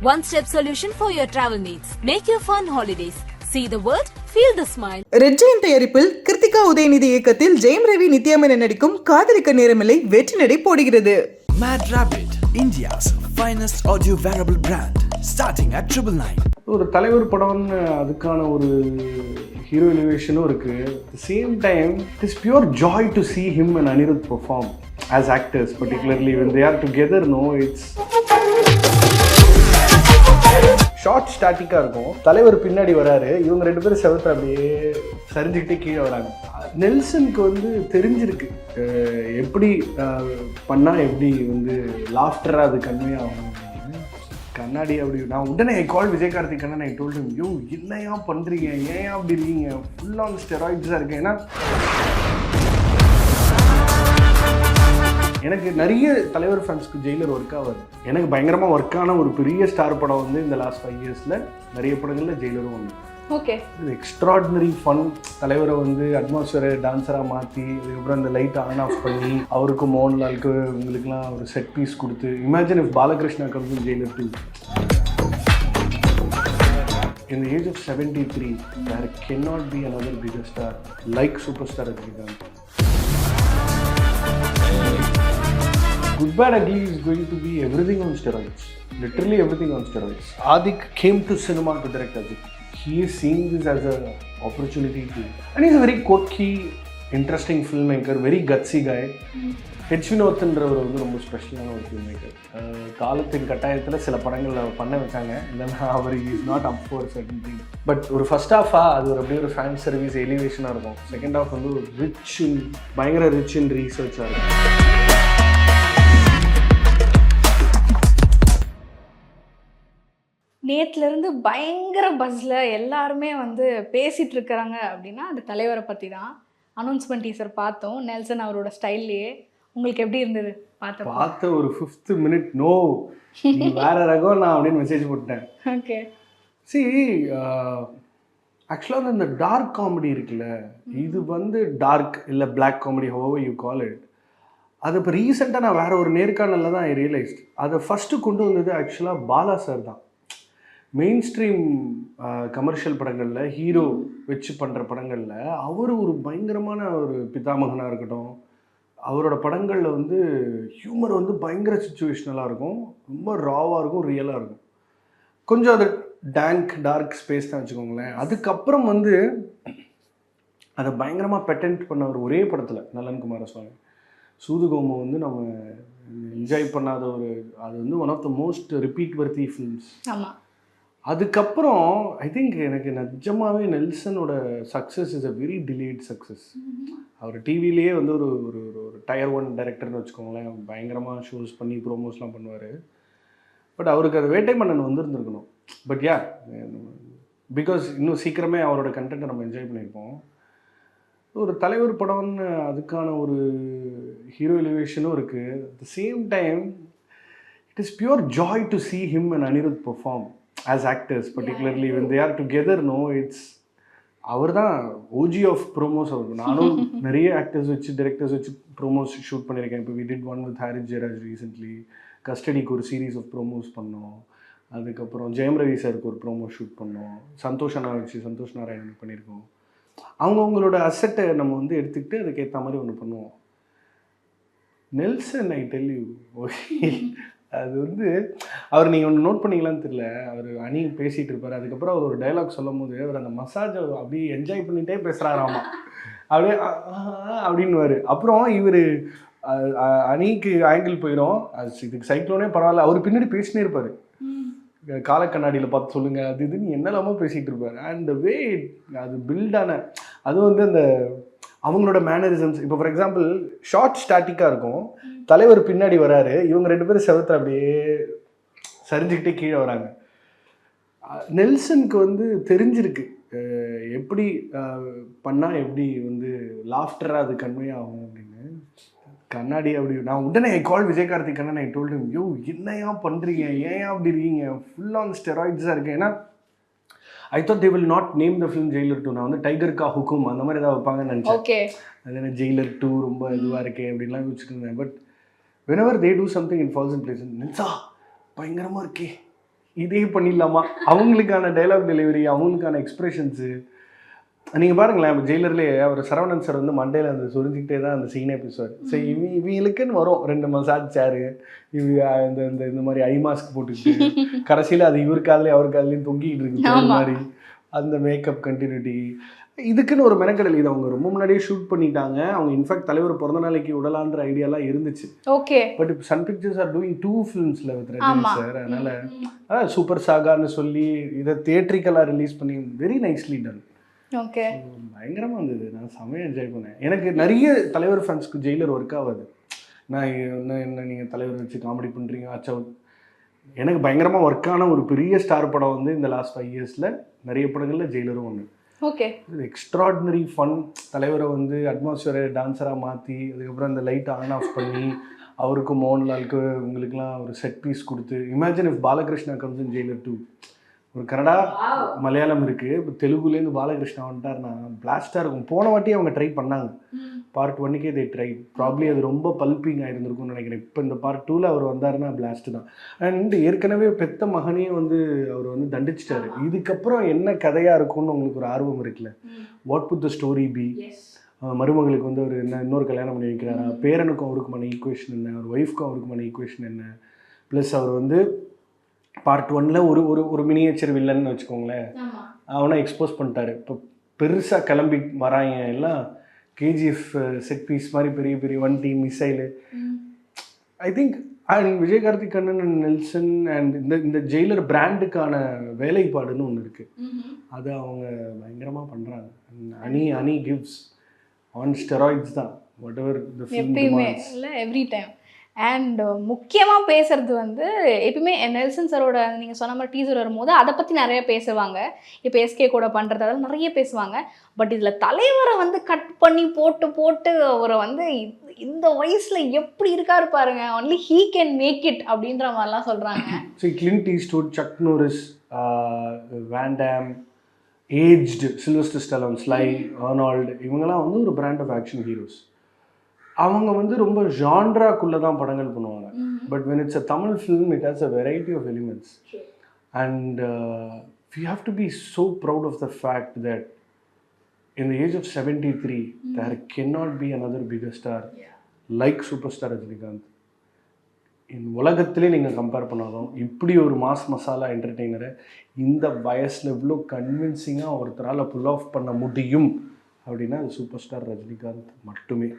One-step solution for your travel needs. Make U Fun Holidayz. See the world, feel the smile. ரெட்ஜின் தயாரிப்பில் கிருத்திகா உதயநிதி இயக்கத்தில் ஜெயம் ரவி நித்யாமேனன் நடிக்கும் காதலிக்க நேரமில்லை வெற்றி நடை போடுகிறது. MadRabbit, India's finest audio wearable brand, starting at 999. ஒரு தலைவர் படம்னு அதுக்கான ஒரு ஹீரோ எலிவேஷனும் இருக்கு. At the same time, it is pure joy to see him and Anirudh perform as actors, particularly when they are together. No, it's short ஸ்டாட்டிக்காக இருக்கும். தலைவர் பின்னாடி வராரு, இவங்க ரெண்டு பேரும் செவத்துல அப்படியே சரிஞ்சுக்கிட்டே கீழே வராங்க. நெல்சனுக்கு வந்து தெரிஞ்சிருக்கு எப்படி பண்ணால் எப்படி வந்து லாஃப்டராக அது கன்மையாகும். கண்ணாடி அப்படி நான் உடனே கால் விஜயகார்த்திக் கண்ணன் ஐ டோல்ட் ஹிம், யோ என்னையா பண்ணுறீங்க, ஏன் அப்படி இருக்கீங்க, ஃபுல் ஆன் ஸ்டெராய்ட்ஸாக இருக்கேன். ஏன்னா எனக்கு நிறைய தலைவர் ஃபேன்ஸ்க்கு ஜெயிலர் ஒர்க் ஆகாது. எனக்கு பயங்கரமாக ஒர்க்கான ஒரு பெரிய ஸ்டார் படம் வந்து இந்த லாஸ்ட் 5 இயர்ஸில் நிறைய படங்களில் ஜெயிலரும் ஒன்று. ஓகே, இது எக்ஸ்ட்ராடினரி ஃபன். தலைவரை வந்து அட்மாஸ்பியரை டான்ஸராக மாற்றி அதுக்கப்புறம் அந்த லைட்டை ஆன் ஆஃப் பண்ணி அவருக்கு மோகன்லாலுக்கு உங்களுக்குலாம் ஒரு செட் பீஸ் கொடுத்து. Imagine if Balakrishna comes in Jailer 2. In the age of 73, there cannot be another bigger star like superstar Rajinikanth. Good Bad Ugly is going to be everything on steroids. Literally everything on steroids. Adik came to cinema to direct Ajit. He is seeing this as an opportunity to. And he's a very quirky, interesting filmmaker, very gutsy guy. ஹெச்வினோத்ன்றவர் வந்து ரொம்ப ஸ்பெஷலான ஒரு film maker. காலத்தின் கட்டாயத்தில் சில படங்கள் பண்ண வச்சாங்க, இல்லைன்னா அவர் is not up for certain thing. But ஒரு ஃபர்ஸ்ட் ஹாஃபாக அது ஒரு அப்படியே ஒரு ஃபேன் சர்வீஸ் எலிவேஷனாக இருக்கும். செகண்ட் ஹாஃப் வந்து ஒரு பயங்கர ரிச் இன் ரீசர்ச்சாக இருக்கும். நேற்றுலேருந்து பயங்கர பஸ்ஸில் எல்லாருமே வந்து பேசிகிட்டு இருக்கிறாங்க அப்படின்னா அது தலைவரை பற்றி தான். அனௌன்ஸ்மெண்ட் டீசர் பார்த்தோம், நெல்சன் அவரோட ஸ்டைல்லையே. உங்களுக்கு எப்படி இருந்தது பார்த்த ஒரு 5th minute நோ வேற ரகம் நான் அப்படின்னு மெசேஜ் போட்டேன். ஓகே, ஆக்சுவலாக வந்து இந்த டார்க் காமெடி இருக்குல்ல, இது வந்து டார்க் இல்லை black comedy, however you call it. அது இப்போ ரீசெண்டாக நான் வேற ஒரு நேர்காணலில் தான் ஐ ரியலைஸ்ட். அதை ஃபஸ்ட்டு கொண்டு வந்தது ஆக்சுவலாக பாலா சார் தான். மெயின் ஸ்ட்ரீம் கமர்ஷியல் படங்களில் ஹீரோ வச்சு பண்ணுற படங்களில் அவர் ஒரு பயங்கரமான ஒரு பிதாமகனாக இருக்கட்டும். அவரோட படங்களில் வந்து ஹியூமர் வந்து பயங்கர சிச்சுவேஷ்னலாக இருக்கும், ரொம்ப ராவாக இருக்கும், ரியலாக இருக்கும். கொஞ்சம் அது டார்க் ஸ்பேஸ் தான் வச்சுக்கோங்களேன். அதுக்கப்புறம் வந்து அதை பயங்கரமாக பெட்டன்ட் பண்ண ஒரு ஒரே படத்தில் நலன் குமாரசுவாமி சூதுகோமம் வந்து நம்ம என்ஜாய் பண்ணாத ஒரு, அது வந்து one of the most repeat worthy films. ஆமாம். அதுக்கப்புறம் ஐ திங்க் எனக்கு நிஜமாகவே நெல்சனோட success is a very delayed success. அவர் டிவிலேயே வந்து ஒரு ஒரு ஒரு டயர் 1 டைரக்டர்னு வச்சுக்கோங்களேன். பயங்கரமாக ஷோஸ் பண்ணி ப்ரோமோஸ்லாம் பண்ணுவார். பட் அவருக்கு அது வேட்டை மன்னன் வந்துருந்துருக்கணும். பட் யா, பிகாஸ் இன்னும் சீக்கிரமே அவரோட கண்டென்ட்டை நம்ம என்ஜாய் பண்ணியிருப்போம். ஒரு தலைவர் படம்னு அதுக்கான ஒரு ஹீரோ எலிவேஷனும் இருக்குது. At the same time, it is pure Joy to see him and Anirudh perform as actors, particularly when they are together. No, it's அவர் தான் ஓஜி ஆஃப் ப்ரோமோஸ். அவருக்கு நானும் நிறைய ஆக்டர்ஸ் வச்சு டைரக்டர்ஸ் வச்சு ப்ரோமோஸ் ஷூட் பண்ணியிருக்கேன். இப்போ we did one with Harris Jayaraj recently. கஸ்டடிக்கு ஒரு சீரீஸ் ஆஃப் ப்ரோமோஸ் பண்ணோம். அதுக்கப்புறம் ஜெயம் ரவி சாருக்கு ஒரு ப்ரோமோ ஷூட் பண்ணோம். சந்தோஷ் நாராயணன் பண்ணியிருக்கோம். அவங்கவுங்களோட அசெட்டை நம்ம வந்து எடுத்துக்கிட்டு அதுக்கேற்ற மாதிரி ஒன்று பண்ணுவோம். நெல்சன் ஐ டெல் யூ, அது வந்து அவர் நீங்கள் ஒன்று நோட் பண்ணிங்களான்னு தெரியல, அவர் அணி பேசிகிட்டு இருப்பார். அதுக்கப்புறம் அவர் ஒரு டைலாக் சொல்லும் போது அவர் அந்த மசாஜை அப்படியே என்ஜாய் பண்ணிகிட்டே பேசுகிறாராமா, அப்படியே அப்படின்னுவார். அப்புறம் இவர் அணிக்கு ஆங்கிள் போயிடும், இதுக்கு சைக்ளோனே பரவாயில்ல, அவர் பின்னாடி பேசினே இருப்பார். காலக்கண்ணாடியில் பார்த்து சொல்லுங்கள் அது இதுன்னு என்னெல்லாமோ பேசிகிட்டு இருப்பார். அண்ட் த வே அது பில்டான அது வந்து அந்த அவங்களோட மேனரிசம்ஸ். இப்போ ஃபார் எக்ஸாம்பிள் ஷார்ட் ஸ்டாட்டிக்காக இருக்கும். தலைவர் பின்னாடி வராரு, இவங்க ரெண்டு பேரும் செவத்துல அப்படியே சரிஞ்சுக்கிட்டே கீழே வராங்க. நெல்சனுக்கு வந்து தெரிஞ்சிருக்கு எப்படி பண்ணால் எப்படி வந்து லாஃப்டராக அது கன்மையாகும் அப்படின்னு. கண்ணாடி அப்படி நான் உடனே கால் விஜயகார்த்திக் கண்ணன் ஐ டோல்ட் ஹிம், யோ என்னையா பண்ணுறீங்க, ஏன் அப்படி இருக்கீங்க, ஃபுல் ஆன் ஸ்டெராய்ட்ஸாக இருக்கேன். ஏன்னா I thought they will not name the film Jailer 2. நான் வந்து டைகர் கா ஹுக்கும் அந்த மாதிரி ஏதாவது வைப்பாங்கன்னு நினச்சேன். அது என்ன ஜெயிலர் 2 ரொம்ப இதுவாக இருக்கே அப்படின்லாம் யோசிச்சுட்டு இருந்தேன். But whenever they do something it falls in place. நெல்சா பயங்கரமாக இருக்கே, இதே பண்ணிடலாமா, அவங்களுக்கான டைலாக் டெலிவரி, அவங்களுக்கான எக்ஸ்பிரஷன்ஸு. நீங்கள் பாருங்களேன், ஜெயிலர்லேயே அவர் சரவணன் சார் வந்து மண்டையில் அந்த சொரிஞ்சிக்கிட்டே தான் அந்த சீனே பேசுவார். சரி, இவங்களுக்குன்னு வரும் 2 மசாஜ் சேரு, இந்த மாதிரி ஐ மாஸ்க் போட்டுக்கிட்டு கடைசியில் அது இவர் காதுலேயும் அவர் காதுலேயும் தொங்கிக்கிட்டு இருக்கு அந்த மாதிரி, அந்த மேக்கப் கண்டினியூட்டி. இதுக்குன்னு ஒரு மெனக்கடல். இது அவங்க ரொம்ப முன்னாடியே ஷூட் பண்ணிட்டாங்க. அவங்க இன்ஃபேக்ட் தலைவர் பிறந்த நாளைக்கு விடலான்ற ஐடியாலாம் இருந்துச்சு. ஓகே. பட் இப்போ சன் பிக்சர்ஸ் ஆர் டூயிங் 2 ஃபிலிம்ஸில் வித் ரஜினி சார். அதனால் சூப்பர் சாகான்னு சொல்லி இதை தியேட்ரிக்கலாக ரிலீஸ் பண்ணி வெரி நைஸ்லி டன். ஓகே. பயங்கரமாக இருந்தது. நான் செமையாக என்ஜாய் பண்ணேன். எனக்கு நிறைய தலைவர் ஃபேன்ஸ்க்கு ஜெயிலர் ஒர்க் ஆகாது. நான் என்ன நீங்கள் தலைவர் வச்சு காமெடி பண்ணுறீங்க அச்சா. எனக்கு பயங்கரமாக ஒர்க்கான ஒரு பெரிய ஸ்டார் படம் வந்து இந்த லாஸ்ட் 5 இயர்ஸில் நிறைய படங்களில் ஜெயிலரும் ஒன்று. ஓகே. Extraordinary fun. தலைவரை வந்து அட்மாஸ்பியரை டான்ஸராக மாற்றி அதுக்கப்புறம் அந்த லைட் ஆன் ஆஃப் பண்ணி அவருக்கு மோகன்லாலுக்கு உங்களுக்குலாம் ஒரு செட் பீஸ் கொடுத்து. Imagine if Balakrishna comes in Jailer 2. ஒரு கன்னடா மலையாளம் இருக்குது, இப்போ தெலுங்குலேருந்து பாலகிருஷ்ணா வந்துட்டார்னா பிளாஸ்டாக இருக்கும். போன வாட்டி அவங்க ட்ரை பண்ணாங்க, பார்ட் 1க்கே தே ட்ரை. ப்ராப்ளி அது ரொம்ப பல்பிங் ஆகிருந்திருக்கும்னு நினைக்கிறேன். இப்போ இந்த பார்ட் 2ல் அவர் வந்தாருன்னா பிளாஸ்ட்டு தான். அண்ட் ஏற்கனவே பெத்த மகனே வந்து அவர் வந்து தண்டிச்சிட்டாரு. இதுக்கப்புறம் என்ன கதையாக இருக்கும்னு உங்களுக்கு ஒரு ஆர்வம் இருக்குல்ல. What put the story be? மருமகளுக்கு வந்து அவர் என்ன இன்னொரு கல்யாணம் பண்ணி வைக்கிறாரா, பேரனுக்கும் அவருக்குமான ஈக்குவேஷன் என்ன, அவர் ஒய்ஃப்க்கும் அவருக்குமான ஈக்குவேஷன் என்ன, ப்ளஸ் அவர் வந்து பார்ட் 1ல் ஒரு மினியேச்சர் வில்லன்னு வச்சுக்கோங்களேன், அவனை எக்ஸ்போஸ் பண்ணிட்டாரு. இப்போ பெருசாக கிளம்பி வராங்க எல்லாம் கேஜிஎஃப் செட் பீஸ் மாதிரி பெரிய பெரிய வண்டி missile. I think Vijay Karthik Kannan and Nelson and இந்த ஜெயிலர் பிராண்டுக்கான வேலைப்பாடுன்னு ஒன்று இருக்குது. அதை அவங்க பயங்கரமாக பண்ணுறாங்க. அனி கிவ்ஸ் ஆன் ஸ்டெராய்ட்ஸ் தான் what ever the film demands. இல்லை எவ்ரி டைம். அண்ட் முக்கியமாக பேசுறது வந்து எப்பயுமே நெல்சன் சாரோட நீங்கள் சொன்ன மாதிரி டீசர் வரும்போது அதை பற்றி நிறைய பேசுவாங்க. இப்போ எஸ்கே கூட பண்ணுறது அதெல்லாம் நிறைய பேசுவாங்க. பட் இதில் தலைவரை வந்து கட் பண்ணி போட்டு அவரை வந்து இந்த வயசில் எப்படி இருக்காரு பாருங்க, only he can make it அப்படின்ற மாதிரிலாம் சொல்கிறாங்க. So Clint Eastwood, Chuck Norris, Van Damme, aged Sylvester Stallone, Sly, Arnold, இவங்கெல்லாம் வந்து ஒரு பிராண்ட் ஆஃப் ஆக்ஷன் ஹீரோஸ். அவங்க வந்து ரொம்ப ஜான்ராக்குள்ளே தான் படங்கள் பண்ணுவாங்க. But when it's a Tamil film it has a variety of elements. And we have to be so proud of the fact that in the age of 73 there cannot be another bigger star like superstar Rajinikanth. உலகத்திலே நீங்கள் compare பண்ணாலும் இப்படி ஒரு mass masala என்டர்டெய்னரை இந்த வயசில் இவ்வளோ கன்வின்சிங்காக ஒருத்தரால் புல் of பண்ண முடியும் அப்படின்னா அது சூப்பர் ஸ்டார் ரஜினிகாந்த் மட்டுமே.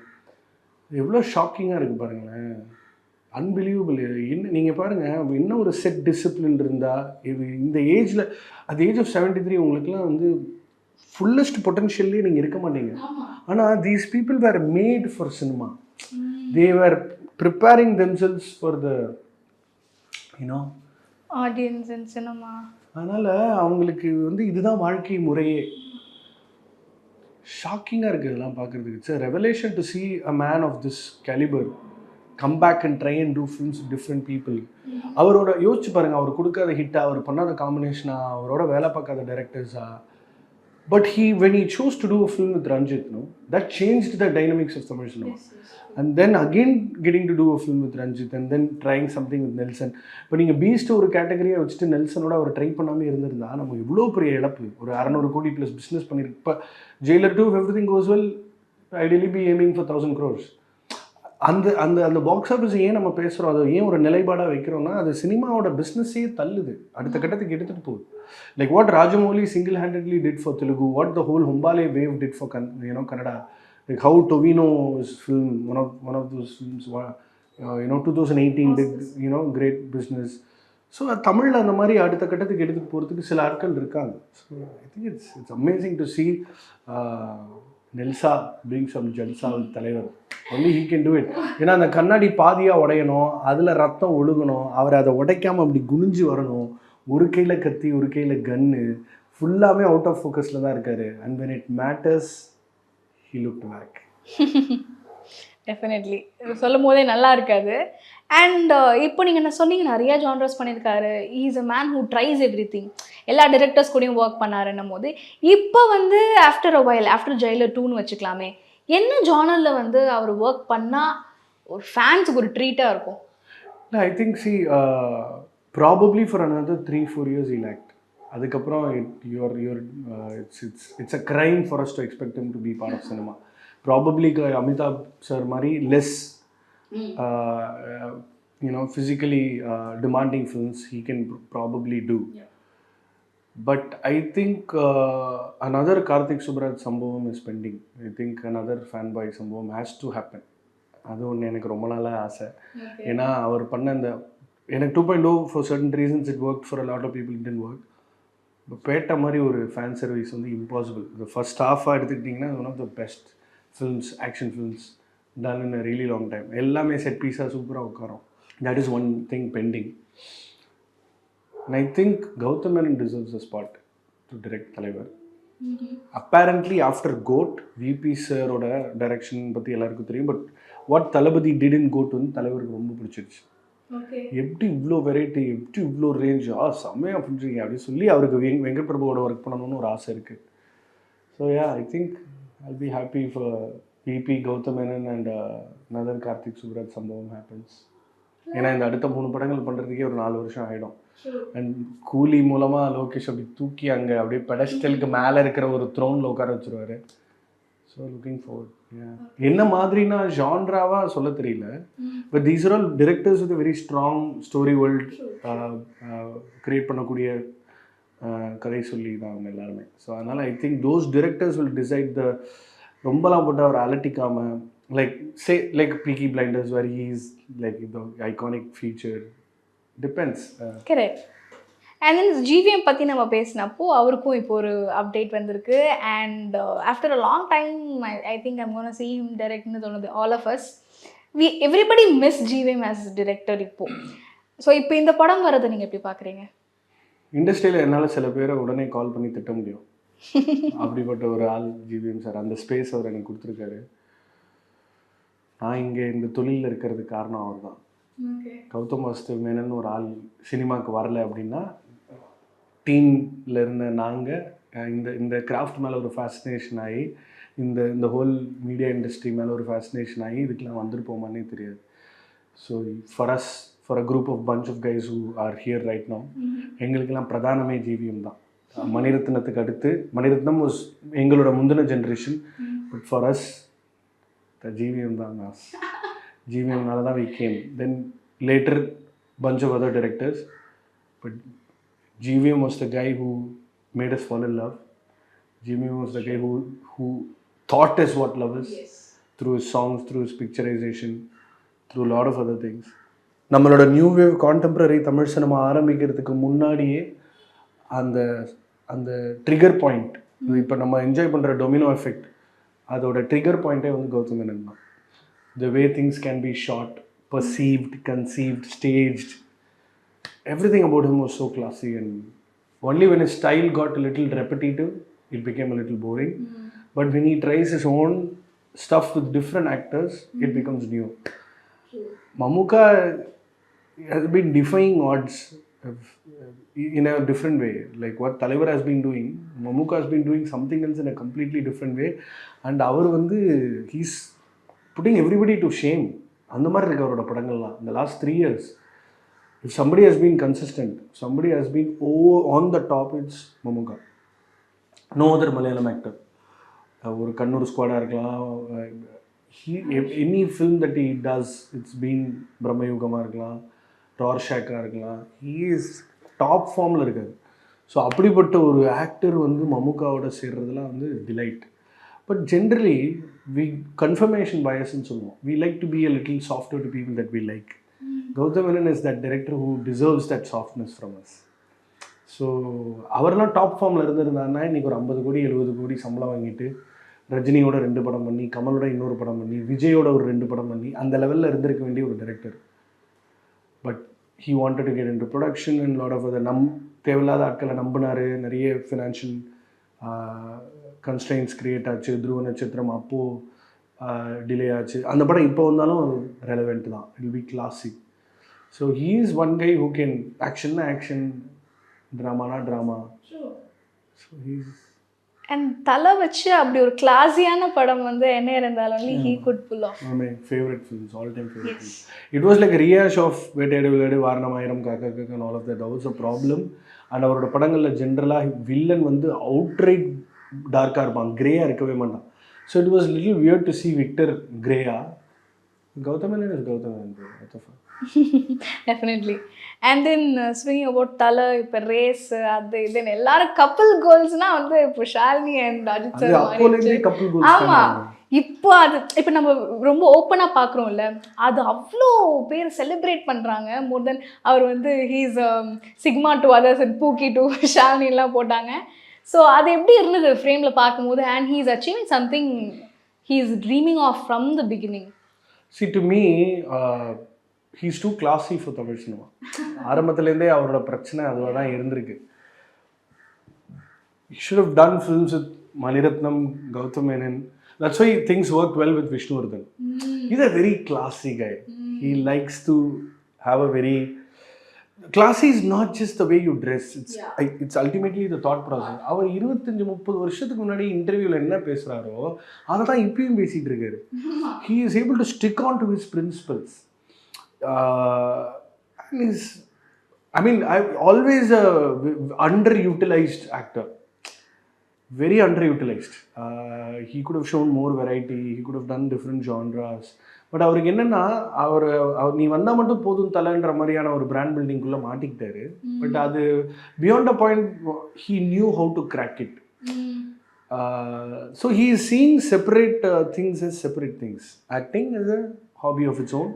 எவ்வளோ ஷாக்கிங்காக இருக்குது பாருங்களேன், அன்பிலீவபிள். என்ன நீங்கள் பாருங்கள், என்ன ஒரு செட் டிசிப்ளின் இருந்தால் இது இந்த ஏஜில், அது ஏஜ் ஆஃப் 73 உங்களுக்குலாம் வந்து ஃபுல்லஸ்ட் பொட்டன்ஷியல்லே நீங்கள் இருக்க மாட்டீங்க. ஆனால் these people were made for cinema. They were preparing themselves for the audience in cinema. அதனால் அவங்களுக்கு வந்து இதுதான் வாழ்க்கை முறையே. ஷாக்கிங்காக இருக்குது இதெல்லாம் பார்க்குறதுக்கு. It's a revelation to see a man of this caliber come back and try and do films with different people. அவரோட யோசிச்சு பாருங்கள், அவர் கொடுக்காத ஹிட்டா, அவர் பண்ணாத காம்பினேஷனா, அவரோட வேலை பார்க்காத டைரக்டர்ஸா. But when he chose to do a film with Ranjit, that changed the dynamics of Tamil cinema. And then again getting to do a film with Ranjit and then trying something with Nelson. இப்போ நீங்கள் Beast ஒரு கேட்டகரியை வச்சுட்டு நெல்சனோட அவர் try பண்ணாமல் இருந்திருந்தா நம்ம இவ்வளோ பெரிய இழப்பு. ஒரு 600 கோடி ப்ளஸ் பிஸ்னஸ் பண்ணியிருக்கு. இப்போ Jailer 2 everything goes well ideally be aiming for 1000 crores. அந்த அந்த அந்த பாக்ஸ் ஆஃபீஸ் ஏன் நம்ம பேசுகிறோம், அதை ஏன் ஒரு நிலைப்பாடாக வைக்கிறோம்னா அது சினிமாவோட பிஸ்னஸே தள்ளுது, அடுத்த கட்டத்துக்கு எடுத்துகிட்டு போகுது. Like what Rajamoli single-handedly did for Telugu, what the whole Humbale wave did for Kannada, like how Tovino's film, one of those films, 2018 did great business. So தமிழில் அந்த மாதிரி அடுத்த கட்டத்துக்கு எடுத்துகிட்டு போகிறதுக்கு சில ஆட்கள் இருக்காங்க. So I think it's amazing to see நெல்சா doing some ஜல்சா தலைவர். Only he can do it. ஏன்னா அந்த கண்ணாடி பாதியாக உடையணும், அதில் ரத்தம் ஒழுகணும், அவர் அதை உடைக்காமல் அப்படி குனிஞ்சு வரணும், ஒரு கையில் கத்தி ஒரு கையில் கன்னு, ஃபுல்லாகவே அவுட் ஆஃப் ஃபோக்கஸில் தான் இருக்கார். And when it matters he looked back. Definitely சொல்லும் போதே நல்லா இருக்காது. அண்ட் இப்போ நீங்கள் என்ன சொன்னீங்க, நிறையா ஜான்ரஸ் பண்ணியிருக்காரு. Is a man who tries every thing. எல்லா டிரெக்டர்ஸ் கூடயும் ஒர்க் பண்ணாருன்னும் போது இப்போ வந்து after a while, after Jailer 2ன்னு வச்சுக்கலாமே, என்ன ஜானரில் வந்து அவர் ஒர்க் பண்ணால் ஒரு ஃபேன்ஸுக்கு ஒரு ட்ரீட்டாக இருக்கும்? I think probably for another 3-4 years he'll act. அதுக்கப்புறம் it's a crime for us to expect him to be part of cinema. Probably Amitabh sir மாதிரி less physically demanding films he can probably do. Yeah. But I think another Karthik Subbaraj Sambhavam is pending. I think another fanboy Sambhavam has to happen. அது ஒன்று எனக்கு ரொம்ப நாளாக ஆசை. ஏன்னா அவர் பண்ண அந்த எனக்கு 2.0 for certain reasons it worked, for a lot of people it didn't work. இப்போ பேட்ட மாதிரி ஒரு ஃபேன் சர்வீஸ் வந்து இம்பாசிபிள். இந்த ஃபர்ஸ்ட் ஹாஃபாக எடுத்துக்கிட்டிங்கன்னா one of the best films, action films done in a really long time. எல்லாமே செட் பீஸாக சூப்பராக உட்காரோம். That is one thing pending. And I think Gautam Menon deserves a spot to direct Thalaivar. Apparently after GOAT, VP sir oda direction பற்றி எல்லாருக்கும் தெரியும். But what Thalapathy did in GOAT வந்து தலைவருக்கு ரொம்ப பிடிச்சிருச்சு. எப்படி இவ்வளோ வெரைட்டி, எப்படி இவ்வளோ ரேஞ்ச், செம்மையாக பிடிச்சிருக்கீங்க அப்படின்னு சொல்லி அவருக்கு வெங்கட் பிரபுவோட ஒர்க் பண்ணணும்னு ஒரு ஆசை இருக்குது. So I think I'll be happy for VP Gautam Menon and another Karthik Subbaraj Sambhavam happens. ஏன்னா இந்த அடுத்த 3 படங்கள் பண்ணுறதுக்கே ஒரு 4 வருஷம் ஆகிடும். அண்ட் கூலி மூலமாக லோகேஷ் அப்படி தூக்கி அங்கே அப்படியே பெடஸ்டலுக்கு மேலே இருக்கிற ஒரு த்ரோனில் உட்கார வச்சுருவாரு. So looking forward. என்ன மாதிரினா ஜான்ராவாக சொல்ல தெரியல. But these are all directors with very strong story world create பண்ணக்கூடிய கதை சொல்லி தான் அவங்க எல்லாருமே. ஸோ அதனால் ஐ think those directors will decide த ரொம்பலாம் போட்டு அவர் அலட்டிக்காமல், like say like Peaky Blinders where he is like the iconic feature, depends. Correct. And then GVM பற்றி நம்ம பேசினப்போ அவருக்கும் இப்போ ஒரு அப்டேட் வந்திருக்கு. And after a long time I think I'm gonna see him directனு தோணுது. All of us everybody miss GVM as director இப்போ. So இப்போ இந்த படம் வரதை நீங்கள் எப்படி பார்க்குறீங்க? இண்டஸ்ட்ரியில் என்னால் சில பேரை உடனே கால் பண்ணி திட்ட முடியும். அப்படிப்பட்ட ஒரு ஆள் GVM சார். அந்த ஸ்பேஸ் அவர் எனக்கு கொடுத்துருக்காரு. நான் இங்கே இந்த தொழிலில் இருக்கிறதுக்கு காரணம் அவர் தான். கௌதம் வாசுதேவ் மேனன் ஒரு ஆள் சினிமாவுக்கு வரலை அப்படின்னா டீமில் இருந்த நாங்கள் இந்த கிராஃப்ட் மேலே ஒரு ஃபேசினேஷன் ஆகி இந்த ஹோல் மீடியா இண்டஸ்ட்ரி மேலே ஒரு ஃபேசினேஷன் ஆகி இதுக்கெலாம் வந்துருப்போமானே தெரியாது. So for a group of bunch of guys who are here right now, எங்களுக்கெல்லாம் பிரதானமே GVM தான். மணிரத்னத்துக்கு அடுத்து மணிரத்னம் வாஸ் எங்களோட முந்தின generation. But for us GVM தான். GVMனால தான் we came. Then later bunch of other directors, but GVM was the guy who made us fall in love. GVM was the guy who taught us what love is. Yes. Through his songs, through his picturization, through a lot of other things. நம்மளோட new wave contemporary Tamil cinema ஆரம்பிக்கிறதுக்கு முன்னாடியே அந்த trigger point, இப்போ நம்ம enjoy பண்ணுற Domino effect, அதோட trigger பாயிண்ட்டே வந்து கௌதம் மேனன் தான். The way things can be shot, perceived, conceived, staged, everything about him was so classy. And only when his style got a little repetitive, it became a little boring. But when he tries his own stuff with different actors, it becomes new. Mamuka has been defying odds in a different way. Like what Thalaivar has been doing, Mamuka has been doing something else in a completely different way. And அவர் வந்து he's putting everybody to shame. அந்த மாதிரி இருக்கு அவரோட படங்கள்லாம் இந்த last 3 years. If somebody has been consistent, somebody has been on the top, it's Mamuka. No other Malayalam actor. ஒரு கண்ணூர் ஸ்குவாடாக இருக்கலாம், any film that he does, it's been பிரம்மயுகமாக இருக்கலாம், ரார்ஷாக்காக இருக்கலாம், he is டாப் ஃபார்மில் இருக்காது. ஸோ அப்படிப்பட்ட ஒரு ஆக்டர் வந்து மமுக்காவோட சேர்றதுலாம் வந்து delight. But generally we confirmation பயஸ்ன்னு சொல்லுவோம். We like to be a little softer to people that we like. Gautham Menon is that director who deserves that softness from us. So அவர்லாம் டாப் ஃபார்மில் இருந்திருந்தாருன்னா இன்றைக்கி ஒரு 50 கோடி 70 கோடி சம்பளம் வாங்கிட்டு ரஜினியோட 2 படம் பண்ணி, கமலோட இன்னொரு படம் பண்ணி, விஜயோட ஒரு 2 படம் பண்ணி அந்த லெவலில் இருந்திருக்க வேண்டிய ஒரு director. But he wanted to get into production and lot of other தேவையில்லாத ஆட்களை நம்பினார். நிறைய ஃபினான்ஷியல் கன்ஸ்ட்ரெயின்ஸ் க்ரியேட் ஆச்சு. துருவ நட்சத்திரம் அப்போது டிலே ஆச்சு. அந்த படம் இப்போ வந்தாலும் ரெலவெண்ட் தான். It will be classic. So he is one guy who can ஆக்ஷன்னா ஆக்ஷன், ட்ராமானா drama. So he's and Thala வச்சு அப்படி ஒரு கிளாஸியான படம் வந்து என்ன இருந்தாலும் he could pull off. My favorite films, all-time favorite films. It was like a rehash of வேட்டையாடு வாரணமாயிரம் காக்கா காக்கா and all of that. That was a problem. And அவரோட படங்கள்ல ஜென்ரலாக வில்லன் வந்து அவுட்ரைட் டார்க்காக இருப்பான், கிரேயாக இருக்கவே மாட்டான். So it was little weird to see Victor கிரேயா. Gauthaman is Gauthaman. Definitely. And then speaking about Thala, இப்போ ரேஸ் அது இதுன்னு எல்லாரும் கப்புள் கோல்ஸ்னால் வந்து இப்போ ஷாலினி அண்ட் அஜித் சார். ஆமாம், இப்போ அது இப்போ நம்ம ரொம்ப ஓப்பனாக பார்க்குறோம்ல, அது அவ்வளோ பேர் செலிப்ரேட் பண்ணுறாங்க. மோர் தென் அவர் வந்து he's sigma to others and pookie to ஷாலினிலாம் போட்டாங்க. ஸோ அது எப்படி இருந்தது ஃப்ரேமில் பார்க்கும்போது? And he is achieving something he is dreaming of from the beginning. See, to me, he's too classy for Tamil cinema. ஆரம்பத்துலேருந்தே அவரோட பிரச்சனை அதுவாக தான் இருந்திருக்கு. He should have done films with Maniratnam, Gautam Menon. That's why things worked well with Vishnuvardhan. He's a very classy guy. He likes to have a very... Classy is not just the way you dress. It's ultimately the thought process. அவர் 25-30 வருஷத்துக்கு முன்னாடி இன்டர்வியூவில் என்ன பேசுகிறாரோ அதை தான் இப்பயும் பேசிகிட்டு இருக்காரு. He is able to stick on to his principles. And he's, I mean, I'm always a underutilized actor. Very underutilized. He could have shown more variety. He could have done different genres. But அவருக்கு என்னென்னா அவர் நீ வந்தால் மட்டும் போதும் தலைன்ற மாதிரியான ஒரு brand பில்டிங்குள்ளே மாட்டிக்கிட்டாரு. பட் அது beyond a point he knew how to crack it. So he is seeing separate things as separate things. Acting is a hobby of its own.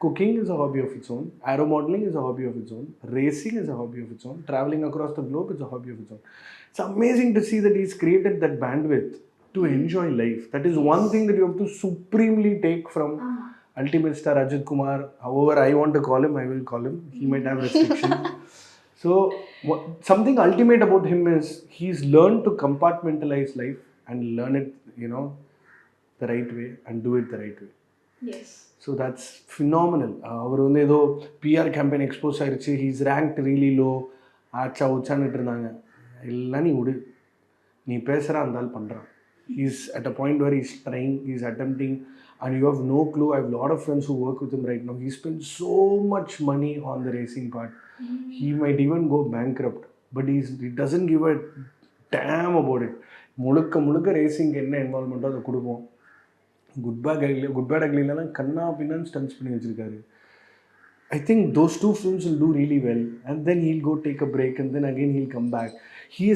Cooking is a hobby of its own. Aero modeling is a hobby of its own. Racing is a hobby of its own. Traveling across the globe is a hobby of its own. It's amazing to see that he's created that bandwidth to enjoy life. That is one thing that you have to supremely take from ultimate star Ajit Kumar. However I want to call him, I will call him. He might have restrictions. So something ultimate about him is he's learned to compartmentalize life and learn it, you know, the right way and do it the right way. Yes. So that's phenomenal. அவர் வந்து ஏதோ PR campaign expose ஆயிடுச்சு, he's ranked really low, ஆச்சா உச்சான்னுட்டு இருந்தாங்க. எல்லாம் நீ விடு, நீ பேசுகிற அந்த ஆள் பண்ணுறான். He's at a point where he's trying, he's attempting and you have no clue. I have a lot of friends who work with him right now. He spends so much money on the racing part. He might even go bankrupt, but he doesn't give a damn about it. முழுக்க ரேசிங்க்கு என்ன இன்வால்மெண்ட்டோ அதை கொடுப்போம். Good bad அக்லிலாம் கண்ணா பின்னான்னு stunts பண்ணி வச்சுருக்காரு. I think those two films will do really well, and then he'll go take a break, and then again he'll come back. He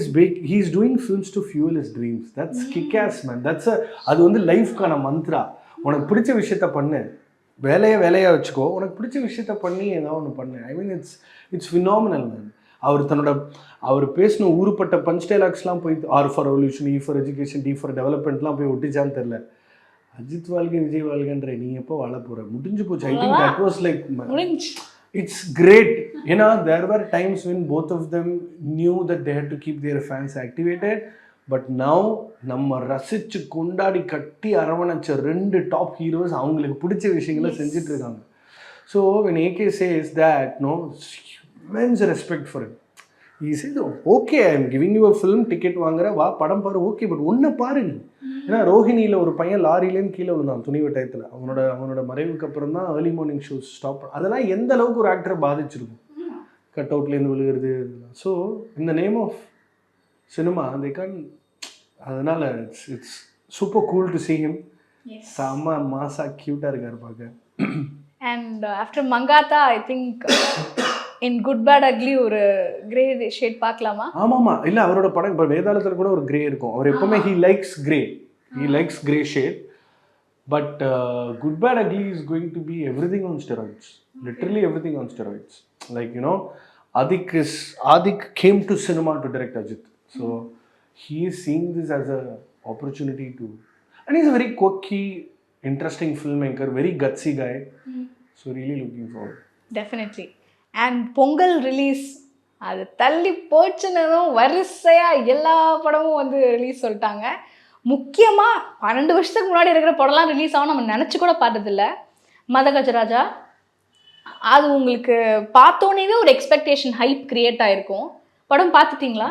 is doing films to fuel his dreams. That's kick-ass, man. அது வந்து லைஃப்க்கான மந்த்ரா. உனக்கு பிடிச்ச விஷயத்த பண்ணு, வேலையாக வச்சுக்கோ, உனக்கு பிடிச்ச விஷயத்த பண்ணி ஏதாவது ஒன்று பண்ணு. I mean it's phenomenal, man. அவர் பேசின ஊருப்பட்ட பஞ்ச் டைலாக்ஸ்லாம் போய் R for revolution, E for education, D for டெவலப்மெண்ட்லாம் போய் ஒட்டிச்சான்னு தெரில. அஜித் வாழ்க்கை விஜய் வாழ்க்கைன்ற நீ எப்போ வாழ போகிற, முடிஞ்சு போச்சு. I think that was like it's great. ஏன்னா there were times when both of them knew that they had to keep their fans activated. But now நம்ம ரசித்து கொண்டாடி கட்டி அரவணைச்ச 2 டாப் ஹீரோஸ் அவங்களுக்கு பிடிச்ச விஷயங்களை செஞ்சுட்டு இருக்காங்க. So when AK says that, no, immense respect for him. He says, okay, I am giving you a film, ticket வாங்குற, வா படம் பாரு, ஓகே, பட் ஒன்றை பாரு நீ. ஏன்னா ரோஹிணியில் ஒரு பையன் லாரிலேன்னு கீழே விழுந்தான் துணிவு டயத்தில். அவனோட மறைவுக்கு அப்புறம் தான் ஏர்லி மார்னிங் ஷோஸ் ஸ்டாப். அதெல்லாம் எந்த அளவுக்கு ஒரு ஆக்டரை பாதிச்சிருக்கும், கட் அவுட்லேருந்து விழுகிறது. ஸோ இந்த name of cinema they can't. அதனால் it's super cool to see him. செம்ம மாசா க்யூட்டாக இருக்கார் பார்க்க. And after Mankatha I think in good bad ugly ஒரு கிரே ஷேட் பார்க்கலாமா? ஆமாம், இல்லை அவரோட படம் இப்போ வேதாளத்தில் கூட ஒரு கிரே இருக்கும். அவர் எப்போவுமே he likes grey shade. But good bad ugly is going to be everything on steroids. Literally everything on steroids. Like, you know, Adik came to cinema to direct Ajit. So he is seeing this as a opportunity to, and he's a very quirky, interesting filmmaker, very gutsy guy. So really looking forward. Definitely. And Pongal release அது தள்ளி போச்சுன்னதும் வரிசையாக எல்லா படமும் வந்து release சொல்லிட்டாங்க. முக்கியமாக 12 வருஷத்துக்கு முன்னாடி இருக்கிற படம்லாம் ரிலீஸ் ஆகும் நம்ம நினச்சி கூட பார்த்ததில்ல. மதகஜராஜா அது உங்களுக்கு பார்த்தோன்னே ஒரு எக்ஸ்பெக்டேஷன் ஹைப் கிரியேட் ஆகிருக்கும். படம் பார்த்துட்டிங்களா?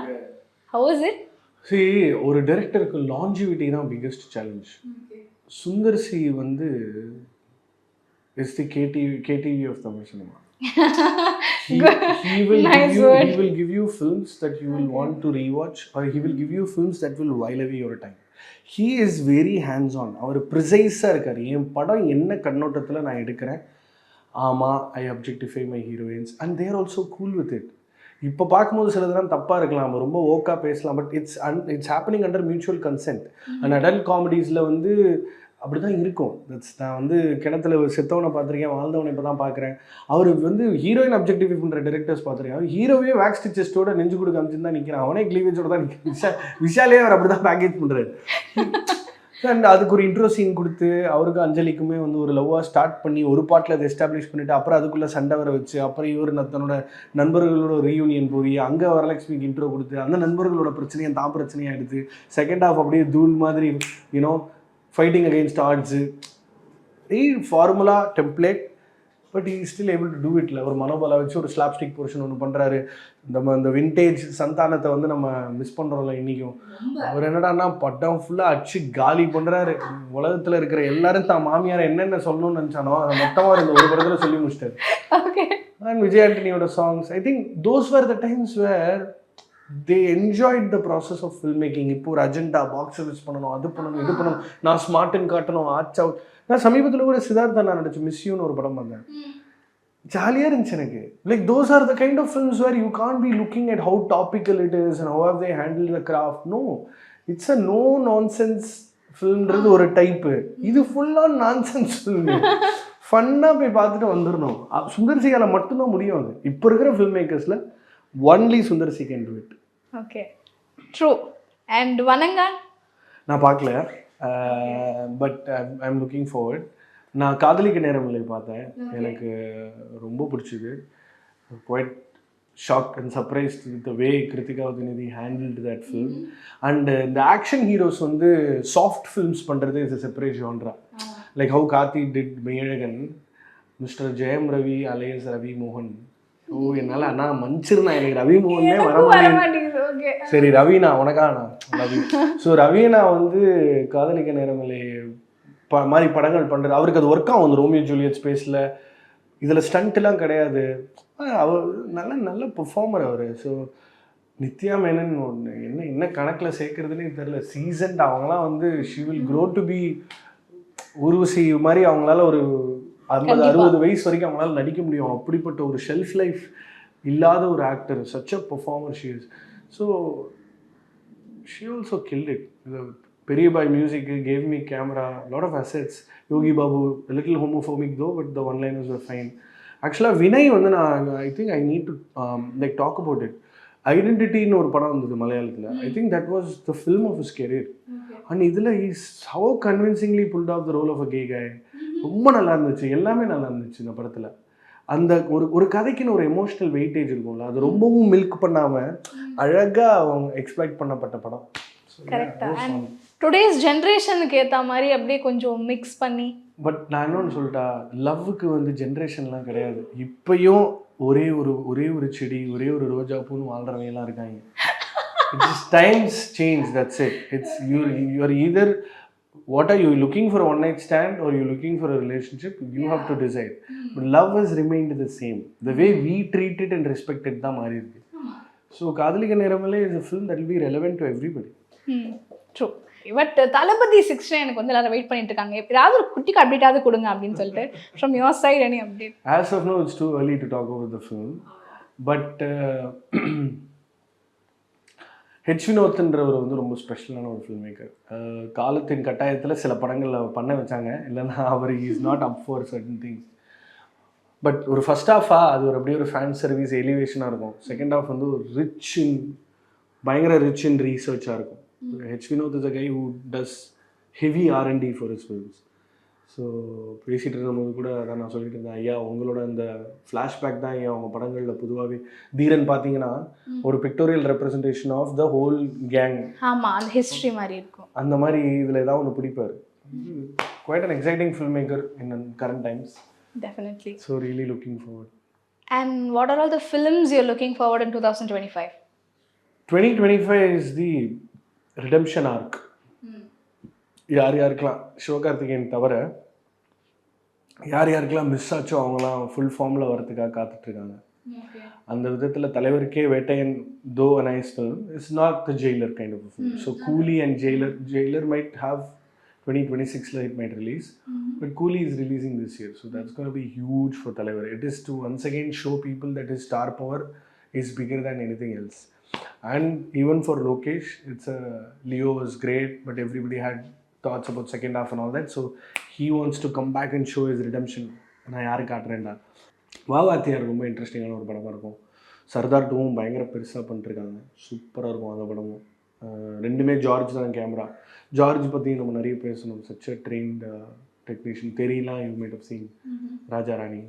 How is it? See, ஒரு டைரக்டருக்கு லாஞ்சிவிட்டி தான் பிக்கெஸ்ட் சேலஞ்ச். சுந்தர் சி வந்து is the KTV of Tamil cinema. He will give you films that you will want to rewatch, or he will give you films that will while away your time. He is very hands on. அவர் ப்ரிசைஸாக இருக்கார். என் படம் என்ன கண்ணோட்டத்தில் நான் எடுக்கிறேன், ஆமாம் I objectify my heroines and they're also cool with it. இப்போ பார்க்கும்போது சிலதெல்லாம் தப்பாக இருக்கலாம், ரொம்ப ஓக்காக பேசலாம், but it's happening under mutual consent. And adult காமெடிஸில் வந்து அப்படி தான் இருக்கும். நான் வந்து கிணத்துல செத்தவனை பார்த்துருக்கேன், வாழ்ந்தவனை இப்போ தான் பார்க்குறேன். அவர் வந்து ஹீரோயின் அப்ஜெக்டிஃபை பண்ணுற டேரக்டர்ஸ் பார்த்துருக்கேன். அவர் ஹீரோவே வேக்ஸ் ஸ்டிச்சஸோட நெஞ்சு கொடுக்க அமைச்சுன்னு தான் நிற்கிறான், அவனே கிளீவேஜோட தான் நிற்கிறான். விஷாலே அவர் அப்படி தான் பேக்கேஜ் பண்ணுறாரு. அண்ட் அதுக்கு ஒரு இன்ட்ரோ சீன் கொடுத்து அவருக்கு அஞ்சலிக்குமே வந்து ஒரு லவ்வாக ஸ்டார்ட் பண்ணி ஒரு பாட்டில் அதை எஸ்டாப்ளிஷ் பண்ணிவிட்டு அப்புறம் அதுக்குள்ளே சண்டை வர வச்சு அப்புறம் இவர் தன்னோட நண்பர்களோட ரீயூனியன் போய் அங்கே வரலட்சுமிக்கு இன்ட்ரோ கொடுத்து அந்த நண்பர்களோட பிரச்சனையை தான் பிரச்சனையாக எடுத்து செகண்ட் ஹாஃப் அப்படியே தூள் மாதிரி you know fighting against odds. Formula template, but he is still able to do it. ஒரு மனோபல வச்சு ஒரு ஸ்லாப்ஸ்டிக் போர்ஷன் ஒன்று பண்ணுறாரு. இந்த விண்டேஜ் சந்தானத்தை வந்து நம்ம மிஸ் பண்ணுறோம்ல இன்றைக்கும். அவர் என்னடான்னா பட்டம் ஃபுல்லாக அடிச்சு காலி பண்ணுறாரு. உலகத்தில் இருக்கிற எல்லாரும் தான் மாமியார் என்னென்ன சொல்லணும்னு நினச்சானோ அதை மொத்தமாக இந்த ஒரு படத்தில் சொல்லி முடிச்சிட்டாரு. அண்ட் விஜய் ஆண்டனியோட songs, I think those were the times where they enjoyed the process of filmmaking. இப்போ ஒரு அஜெண்டா பாக்ஸ் ஆஃபீஸ் பண்ணணும், அது பண்ணணும், இது பண்ணணும், நான் ஸ்மார்ட்னு காட்டணும், ஆச் அவுட். நான் சமீபத்தில் கூட சித்தார்த்தா நான் நடிச்சு மிஸ் யூன்னு ஒரு படம் பார்த்தேன். ஜாலியாக இருந்துச்சு எனக்கு. Like those are the kind of films where you can't be looking at how topical it is and how how they handle the craft. No, it's a no nonsense ஃபில்ம்ன்றது ஒரு டைப்பு. இது ஃபுல்லாக நான்சென்ஸ் ஃபில்ம். ஃபன்னாக போய் பார்த்துட்டு வந்துடணும். சுந்தர் சியால மட்டும்தான் முடியும் அது. இப்போ இருக்கிற ஃபில்ம் மேக்கர்ஸில் only Sundar C can do it. Okay, true. And Vanangaan நான் பார்க்கல, but I am looking forward. நான் காதலிக்க நேரமில்லை பார்த்தேன், எனக்கு ரொம்ப பிடிச்சிது. Quite shocked and surprised with the way Kiruthiga Udhayanidhi handled that film. And இந்த ஆக்ஷன் ஹீரோஸ் வந்து சாஃப்ட் ஃபில்ம்ஸ் பண்ணுறது is a separate genre. Like how Karthi did Meiyazhagan, Mister Jayam Ravi alias Ravi மோகன். ஓ என்னால் அண்ணா மன்னிச்சிருந்தா, எனக்கு ரவி மோகனே வர மாட்டேங்குது. சரி ரவீனா உனக்கா நான் ரவி. ஸோ ரவீனா வந்து காதலிக்க நேரமில்லை மாதிரி படங்கள் பண்ணுறது, அவருக்கு அது ஒர்க் ஆகும். ரோமியோ ஜூலியட் ஸ்பேஸில் இதில் ஸ்டண்ட்லாம் கிடையாது. அவர் நல்ல பெர்ஃபார்மர் அவர். ஸோ நித்யா மேனன் ஒன்று என்ன கணக்கில் சேர்க்குறதுனே தெரில. சீசன்ட் அவங்களாம் வந்து she will grow to be Urvashi மாதிரி. அவங்களால ஒரு 50-60 வயசு வரைக்கும் அவங்களால நடிக்க முடியும். அப்படிப்பட்ட ஒரு ஷெல்ஃப் லைஃப் இல்லாத ஒரு actor, such a performer she is. So she also killed it. Periya Bhai music gave me camera, lot of assets. Yogi Babu little homophobic though, but the one liners were fine. ஆக்சுவலாக வினய் வந்து நான் I think I need to like talk about it. ஐடென்டிட்டின்னு ஒரு படம் வந்தது மலையாளத்தில். I think that was the film of his career. And இதில் is how convincingly pulled off the role of a K காய். ரொம்ப நல்லா இருந்துச்சு, எல்லாமே நல்லா இருந்துச்சு இந்த படத்தில். அந்த ஒரு கதைக்குன்னு ஒரு எமோஷ்னல் வெயிட்டேஜ் இருக்கும்ல, அது ரொம்பவும் மில்க் பண்ணாமல் அழகாக அவங்க எக்ஸ்ப்ளாய்ட் பண்ணப்பட்ட படம். கரெக்டாக. அண்ட் டுடேஸ் ஜென்ரேஷனுக்கு ஏற்ற மாதிரி அப்படியே கொஞ்சம் மிக்ஸ் பண்ணி. பட் நான் இன்னொன்று சொல்லிட்டா, லவ்வுக்கு வந்து ஜென்ரேஷன்லாம் கிடையாது. இப்பயும் ஒரே ஒரு செடி, ஒரே ஒரு ரோஜா பூன்னு வாழ்கிறவங்க எல்லாம் இருக்காங்க. It's times change, that's it. It's you are either what are you looking for, a one night stand, or you looking for a relationship? You have to decide. But love has remained the same. The way we treat it and respect it தான் மாறி இருக்கு. So காதலிக்க நேரமில்லை is a film that will be relevant to everybody. True. But Thalapathy 16 எனக்கு வந்து எல்லாரும் wait பண்ணிட்டு இருக்காங்க. ஏதாவது ஒரு குட்டிக்கு அப்டேட்டாவது கொடுங்க அப்படின்னு சொல்லிட்டு. From your side any update? As of now it's too early to talk about the film. But H வினோத்ன்றவர் வந்து ரொம்ப ஸ்பெஷலான ஒரு ஃபில்ம் மேக்கர். காலத்தின் கட்டாயத்தில் சில படங்களில் பண்ண வச்சாங்க, இல்லைன்னா அவர் is not up for certain things. But ஒரு ஃபர்ஸ்ட் ஹாஃபாக அது ஒரு அப்படியே ஒரு ஃபேன் சர்வீஸ் எலிவேஷனாக இருக்கும். செகண்ட் ஹாஃப் வந்து ஒரு பயங்கர ரிச் இன் ரீசர்ச்சாக இருக்கும். H Vinoth is a guy who does heavy R&D for his films. So பேசிகிட்டு இருக்கும்போது கூட அதான் நான் சொல்லிட்டு இருந்தேன், ஐயா உங்களோட அந்த ஃப்ளாஷ்பேக் தான் ஐயா அவங்க படங்களில் பொதுவாகவே. தீரன் பார்த்தீங்கன்னா ஒரு pictorial representation of the whole gang. ஆமாம், அந்த ஹிஸ்ட்ரி மாதிரி இருக்கும். அந்த மாதிரி இதில் ஏதாவது ஒன்று பிடிப்பார். Quite an exciting film maker in current times. Definitely. So really looking forward. And what are all the films you're looking forward in 2025? 2025 is the redemption arc யார் யாருக்கெல்லாம் சிவகார்த்திகேயன் தவிர யார் யாருக்கெல்லாம் மிஸ் ஆச்சோ அவங்களாம் ஃபுல் ஃபார்மில் வரதுக்காக காத்துட்ருக்காங்க. அந்த விதத்தில் தலைவருக்கே வேட்டையன் தோ a nice film it's not the jailer kind of a film. So Coolie and jailer might have 2026 it might release, but Coolie is releasing this year, so that's going to be huge for Thalaivar. It is to once again show people that his star power is bigger than anything else. And even for Lokesh, it's a Leo was great, but everybody had thoughts about second half and all that, so he wants to come back and show his redemption. நான் யாரு காட்டுறேன்டா. வாவாத்தியார் ரொம்ப இன்ட்ரெஸ்டிங்கான ஒரு படமாக இருக்கும். சர்தார் 2வும் பயங்கர பெருசாக பண்ணிட்டுருக்காங்க, சூப்பராக இருக்கும் அந்த படமும். ரெண்டுமே ஜார்ஜ் தான் கேமரா. ஜார்ஜ் பற்றி நம்ம நிறைய பேசணும். Such a trained technician. தெரியலாம் you made of seen Raja Rani,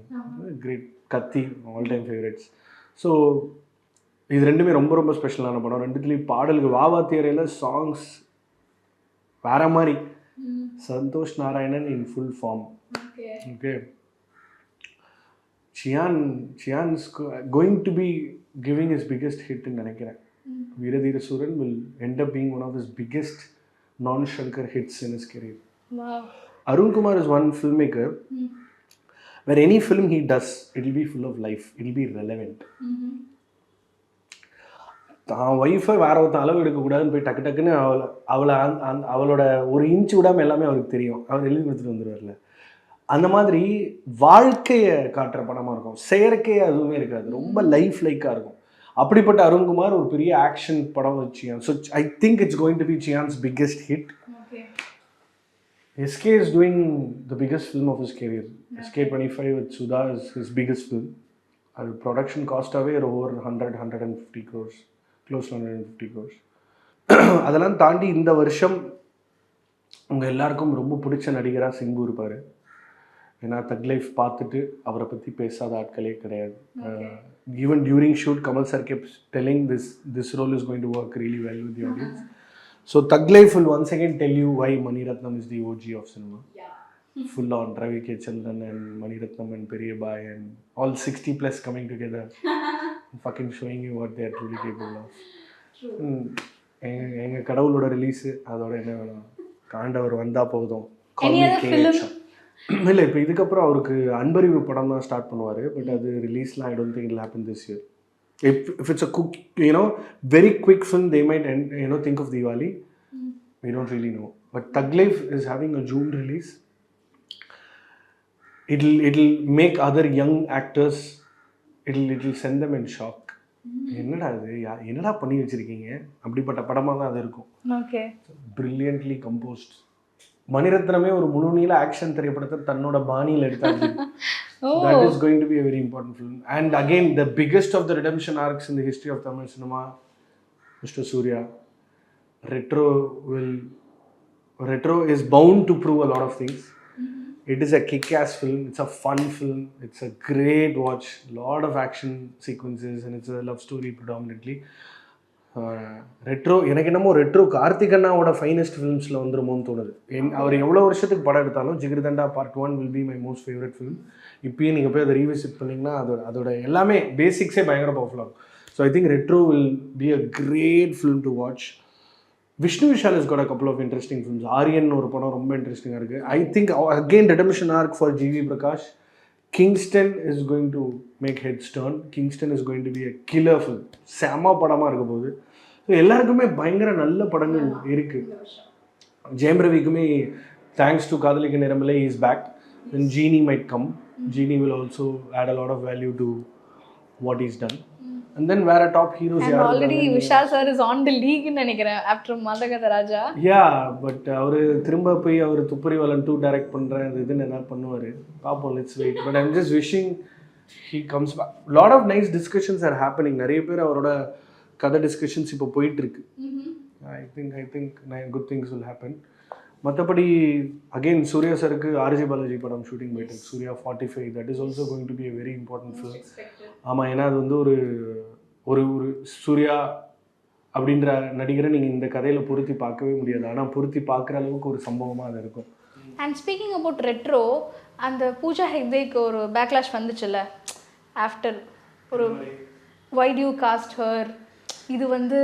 great, Kaththi, all time favourites. So இது ரெண்டுமே ரொம்ப ரொம்ப ஸ்பெஷலான படம். ரெண்டுத்துலேயும் பாடல்கள் வாவாத்தியாரையில் சாங்ஸ் வேற மாதிரி. Santhosh Narayanan in full form. Okay, Chiyan's going to be giving his biggest hit in நினைக்கிறேன். வீரதீர சூரன் will end up being one of his biggest non-Shankar hits in his career. Wow. Arun Kumar is one filmmaker where any film he does, it will be full of life, it will be relevant. தான் wifi வேற ஒருத்தன் அளவு எடுக்கக்கூடாதுன்னு போய் டக்கு டக்குன்னு அவளோட ஒரு inch விடாமல் எல்லாமே அவருக்கு தெரியும். அவர் எழுதி கொடுத்துட்டு வந்துடுவார்ல. அந்த மாதிரி வாழ்க்கையை காட்டுற படமாக இருக்கும். செயற்கையே எதுவுமே இருக்காது, ரொம்ப லைஃப் லைக்காக இருக்கும். அப்படிப்பட்ட அருண்குமார் ஒரு பெரிய ஆக்ஷன் படம் வச்சு, so I think it's going to be Chiyaan's biggest hit. SK is doing the biggest film of his career. SK 25 with Sudha is his biggest film. அது production காஸ்டாகவே over 150 crores, close to 150 crores. அதெல்லாம் தாண்டி இந்த வருஷம் உங்கள் எல்லாருக்கும் ரொம்ப பிடிச்ச நடிகராக சிம்பு இருப்பார். ஏன்னா தக் லைஃப் பார்த்துட்டு அவரை பற்றி பேசாத ஆட்களே கிடையாது. Even during shoot Kamal sir kept telling this role is going to work really well with the audience. So Thug Life will once again tell you why Mani Ratnam is the OG of cinema. Full on Ravi K. Chandran and Mani Ratnam and Periyabai and all 60 plus coming together fucking showing you what they are truly capable of. எங்கள் கடவுளோட release அதோட என்ன வேணும், காண்டவர் வந்தால் போதும். இல்லை, இப்போ இதுக்கப்புறம் அவருக்கு அன்பறிவு படம் தான் ஸ்டார்ட் பண்ணுவார். பட் அது ரிலீஸ்லாம் I don't think it happen this year. If it's a very quick film, they might think of Diwali. We don't really know. But Thug Life is having a June release. It'll make other young actors, it'll send them in shock. என்னடா பண்ணி வச்சிருக்கீங்க, அப்படிப்பட்ட படமாக தான் அது இருக்கும். Okay, brilliantly compost. மணிரத்னமே ஒரு முழு நீள ஆக்ஷன் திரைப்படத்தை தன்னோட பாணியில் எடுத்தாச்சு. That is going to be a very important film. And again, the biggest of the redemption arcs in the history of Tamil cinema, Mr. Surya. Retro is bound to prove a lot of things. It is a kick-ass film. It's a fun film. It's a great watch. Lot of action sequences, and it's a love story predominantly. Retro எனக்கு என்னமோ retro கார்த்திகண்ணாவோட finest ஃபிலிம்ஸில் வந்துருமோன்னு தோணுது. அவர் எவ்வளோ வருஷத்துக்கு படம் எடுத்தாலும் jigarthanda part 1 will be my most favorite film. இப்போயும் நீங்கள் போய் அதை ரீவிசிட் பண்ணிங்கன்னா அதோட எல்லாமே பேசிக்ஸே பயங்கர பவர்ஃபுல்லாக இருக்கும். So I think Retro will be a great film to watch. Vishnu Vishal has got a couple of interesting films. Aaryan ஒரு படம் ரொம்ப இன்ட்ரெஸ்டிங்காக இருக்குது. I think again redemption arc for GV Prakash. Kingston is going to make heads turn. Kingston is going to be a killer film. செம படமாக இருக்க போகுது. So எல்லாருக்குமே பயங்கர நல்ல படங்கள் இருக்குது. ஜெயம் ரவிக்குமே thanks to Kadhalikka Neramillai is back. Then Genie might come. Genie will also add a lot of value to what he's done. And then where a top heroes and already Vishal sir is on the league ன்னு நினைக்கிறேன் after மதகத Raja. Yeah, but அவரு திரும்ப போய் அவர் துப்பறிவாளன் 2 direct பண்றேன் இதுன்னு என்ன பண்ணுவாரு பாப்போம். Let's wait. But I'm just wishing he comes back. Lot of nice discussions are happening. நிறைய பேர் அவரோட கதை டிஸ்கஷன்ஸ் இப்போ போயிட்டு இருக்கு. I think good things will happen. மற்றபடி அகெயின் சூர்யா சருக்கு ஆர்ஜி பாலாஜி படம் ஷூட்டிங் போயிட்டு Suriya 45. That is also going to be a very important film. ஆமாம், ஏன்னா அது வந்து ஒரு ஒரு சூர்யா அப்படின்ற நடிகரை நீங்கள் இந்த கதையில் பொருத்தி பார்க்கவே முடியாது. ஆனால் பொருத்தி பார்க்குற அளவுக்கு ஒரு சம்பவமாக அது இருக்கும். அண்ட் ஸ்பீக்கிங் அபவுட் ரெட்ரோ, அந்த பூஜா ஹெக்டேக்கு ஒரு பேக்லாஷ் வந்துச்சுல்ல ஆஃப்டர் ஒரு why do you cost her இது வந்து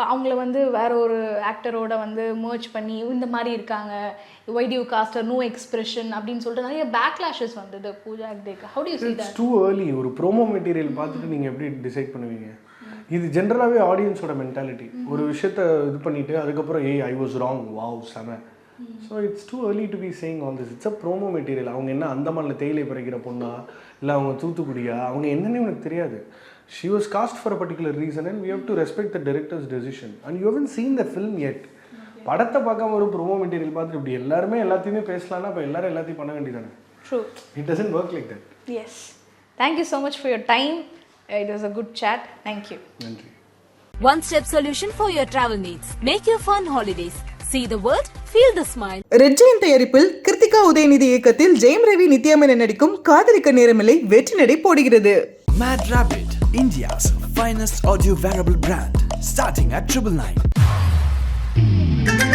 அவங்கள வந்து வேற ஒரு ஆக்டரோட வந்து மர்ஜ் பண்ணி இந்த மாதிரி இருக்காங்க, why do you cast a no expression அப்படின்னு சொல்லிட்டு நிறைய பேக்லாஷஸ் வந்தது பூஜா ஹெக்டேக்கு. how do you see that? It's too early. ஒரு ப்ரோமோ மெட்டீரியல் பார்த்துட்டு நீங்கள் எப்படி டிசைட் பண்ணுவீங்க? இது ஜென்ரலாகவே ஆடியன்ஸோட மென்டாலிட்டி. ஒரு விஷயத்த இது பண்ணிவிட்டு அதுக்கப்புறம் ஐ வாஸ் ராங், வாவ் செம. So it's too early to be saying all this. It's a promo material. அவங்க என்ன அந்தமானில் தேயிலை பறிக்கிற பொண்ணா இல்லை அவங்க தூத்துக்குடியா, அவங்க என்னன்னு எனக்கு தெரியாது. She was cast for a particular reason and we have to respect the director's decision. And you haven't seen the film yet. படத்தை பார்க்காம ஒரு ப்ரோமோ மெட்டீரியல் பார்த்துட்டு இப்படி எல்லாருமே எல்லாத்தையுமே பேசலாம்னா அப்போ எல்லாரும் எல்லாத்தையும் பண்ண வேண்டியதானே? True. It doesn't work like that. Yes. Thank you so much for your time. It was a good chat. Thank you. நன்றி. One-step solution for your travel needs. Make You Fun Holidayz. See the world, feel the smile. ரெட்ஜியின் தயாரிப்பில் கிருத்திகா உதயநிதி இயக்கத்தில் ஜெயம் ரவி நித்யாமேனன் நடிக்கும் காதலிக்க நேரமில்லை வெற்றி நடை போடுகிறது. MadRabbit, India's finest audio wearable brand, starting at $999.